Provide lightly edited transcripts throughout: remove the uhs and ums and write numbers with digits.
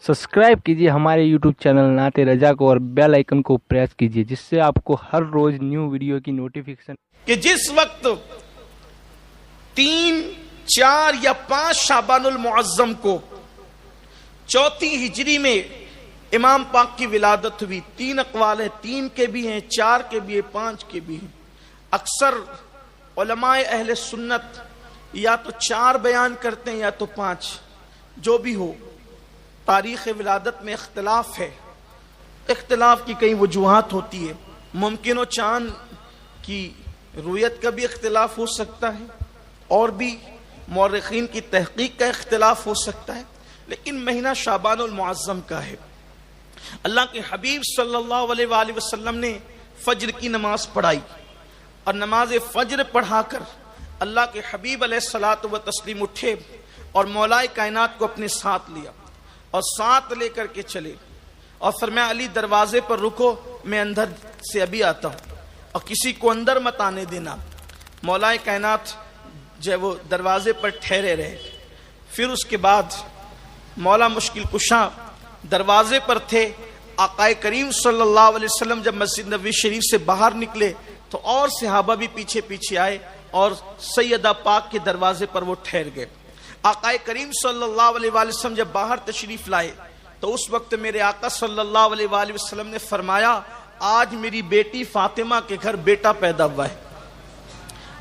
Subscribe कीजिए हमारे YouTube channel नाते रजा को और बेल आइकन को प्रेस कीजिए जिससे आपको हर रोज न्यू वीडियो की नोटिफिकेशन। कि जिस वक्त 3, 4 या 5 शाबानुल मुअज्जम को चौथी हिजरी में इमाम पाक की विलादत हुई, 3 अक़वाल है, 3 के भी हैं, 4 के भी हैं, 5 के भी हैं। अक्सर उलमाए अहले सुन्नत या तो 4 बयान करते हैं या तो 5, जो भी हो। तारीख़ विलादत में इख्तिलाफ है, इख्तिलाफ की कई वजूहात होती है। मुमकिन हो चांद की रुयत का भी इख्तिलाफ हो सकता है और भी मौरख़ीन की तहक़ीक़ का इख्तिलाफ हो सकता है, लेकिन महीना शाबानुल मुअज्जम का है। अल्लाह के हबीब सल्लल्लाहु अलैहि वसल्लम ने फज्र की नमाज पढ़ाई और नमाज फज्र पढ़ाकर अल्लाह के हबीब अलैहिस्सलातु व तस्लीम उठे और मौलाए कायनात को अपने साथ लिया और साथ लेकर के चले और फरमाया अली दरवाजे पर रुको, मैं अंदर से अभी आता हूँ और किसी को अंदर मत आने देना। मौलाए कायनात जब वो दरवाजे पर ठहरे रहे, फिर उसके बाद मौला मुश्किल कुशा दरवाजे पर थे। आकाए करीम सल्लल्लाहु अलैहि वसल्लम जब मस्जिद नबवी शरीफ से बाहर निकले तो और सहाबा भी पीछे पीछे आए और सैयदा पाक के दरवाजे पर वो ठहर गए। आकाए करीम सल्लल्लाहु अलैहि वसल्लम जब बाहर तशरीफ लाए तो उस वक्त मेरे आका सल्लल्लाहु अलैहि वसल्लम ने फरमाया, आज मेरी बेटी फातिमा के घर बेटा पैदा हुआ है,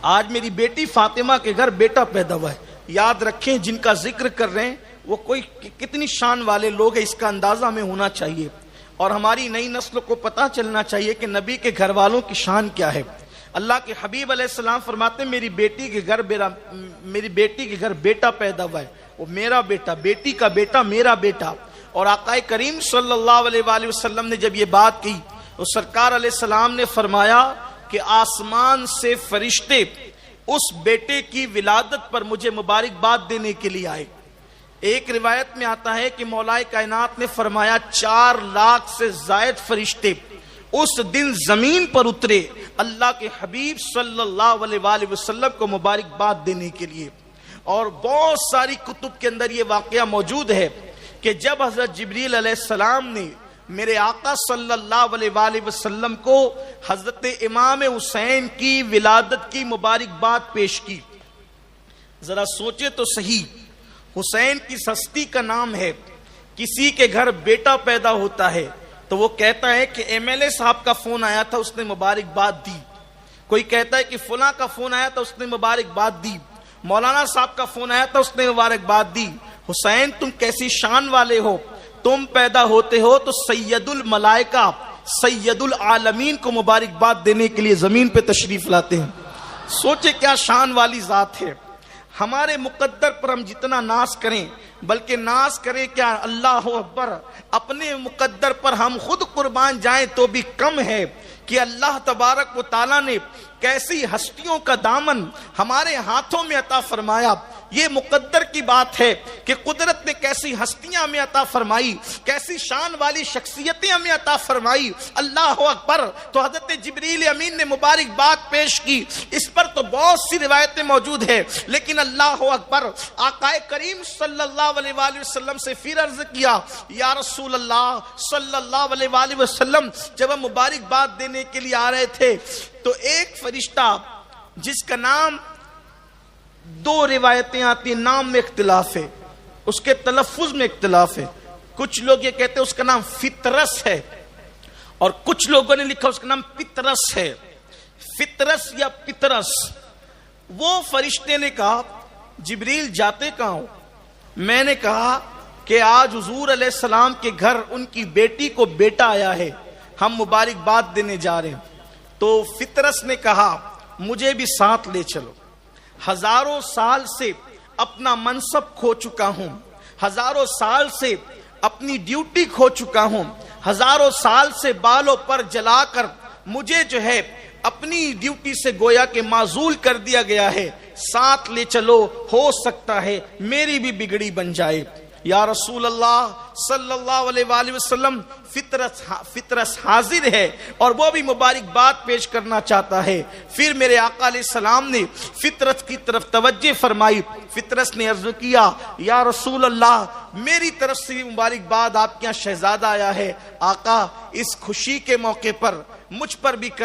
आज मेरी बेटी फातिमा के घर बेटा पैदा हुआ है। याद रखें, जिनका जिक्र कर रहे हैं वो कोई कितनी शान वाले लोग हैं, इसका अंदाजा हमें होना चाहिए और हमारी नई नस्ल को पता चलना चाहिए कि नबी के घर वालों की शान क्या है। अल्लाह के हबीब अलैहिस्सलाम फरमाते, मेरी बेटी के घर बेटा पैदा हुआ है, वो मेरा बेटा, बेटी का बेटा मेरा बेटा। और आकाए करीम सल्लल्लाहु अलैहि वसल्लम ने जब ये बात की तो सरकार अलैहिस्सलाम ने फरमाया कि आसमान से फरिश्ते उस बेटे की विलादत पर मुझे मुबारकबाद देने के लिए आए। एक रिवायत में आता है कि मौलाए कायनात ने फरमाया 4 लाख से जायद फरिश्ते उस दिन जमीन पर उतरे अल्लाह के हबीब सल्लल्लाहु अलैहि वसल्लम को मुबारकबाद देने के लिए। और बहुत सारी कुतुब के अंदर ये वाकया मौजूद है कि जब हजरत जिब्रील अलैहिस्सलाम ने मेरे आका सल्लल्लाहु अलैहि वसल्लम को हजरत इमाम हुसैन की विलादत की मुबारकबाद पेश की। जरा सोचे तो सही, हुसैन की हस्ती का नाम है, किसी के घर बेटा पैदा होता है तो वो कहता है कि एमएलए साहब का फोन आया था उसने मुबारकबाद दी, कोई कहता है कि फलां का फोन आया था उसने मुबारकबाद दी, मौलाना साहब का फोन आया था उसने मुबारकबाद दी। हुसैन तुम कैसी शान वाले हो, तुम पैदा होते हो तो सैयदुल मलाइका सैयदुल आलमीन को मुबारकबाद देने के लिए जमीन पे तशरीफ लाते हैं। सोचे क्या शान वाली जात है। हमारे मुकद्दर पर हम जितना नाज करें, बल्कि नाज करें क्या, अल्लाह अकबर, अपने मुकद्दर पर हम खुद कुर्बान जाएं तो भी कम है कि अल्लाह तबारक व तआला ने कैसी हस्तियों का दामन हमारे हाथों में अता फरमाया। ये मुकद्दर की बात है कि कुदरत ने कैसी हस्तियां हमें अता फरमाई, कैसी शान वाली शख्सियतें हमें अता फरमाई। अल्लाह अकबर। तो हजरत जिब्रील अमीन ने मुबारकबाद पेश की। इस पर तो बहुत सी रिवायतें मौजूद है, लेकिन अल्लाह अकबर, आकाए करीम सल्लल्लाहु अलैहि वसल्लम से फिर अर्ज किया, या रसूल अल्लाह सल्लल्लाहु अलैहि वसल्लम, जब हम मुबारकबाद देने के लिए आ रहे थे तो एक फरिश्ता जिसका नाम, 2 रिवायतें आती हैं, नाम में इख्तिलाफ है, उसके तलफ्फुज में इख्तिलाफ है। कुछ लोग ये कहते हैं उसका नाम फितरस है और कुछ लोगों ने लिखा उसका नाम पितरस है। फितरस या पितरस। वो फरिश्ते ने कहा, जिब्रील जाते कहाँ हो? मैंने कहा कि आज हुजूर अलैहिस्सलाम के घर उनकी बेटी को बेटा आया है, हम मुबारकबाद देने जा रहे हैं। तो फितरस ने कहा, मुझे भी साथ ले चलो। हजारों साल से अपना मनसब खो चुका हूं, हजारों साल से अपनी ड्यूटी खो चुका हूं, हजारों साल से बालों पर जलाकर मुझे जो है अपनी ड्यूटी से गोया के माजूल कर दिया गया है। साथ ले चलो, हो सकता है मेरी भी बिगड़ी बन जाए। یا رسول اللہ صلی اللہ علیہ وآلہ وسلم فطرت حاضر ہے اور وہ بھی مبارکباد پیش کرنا چاہتا ہے۔ پھر میرے آقا علیہ السلام نے فطرت کی طرف توجہ فرمائی۔ فطرت نے عرض کیا یا رسول اللہ میری طرف سے بھی مبارکباد، آپ کے یہاں شہزادہ آیا ہے۔ آقا اس خوشی کے موقع پر مجھ پر بھی کرم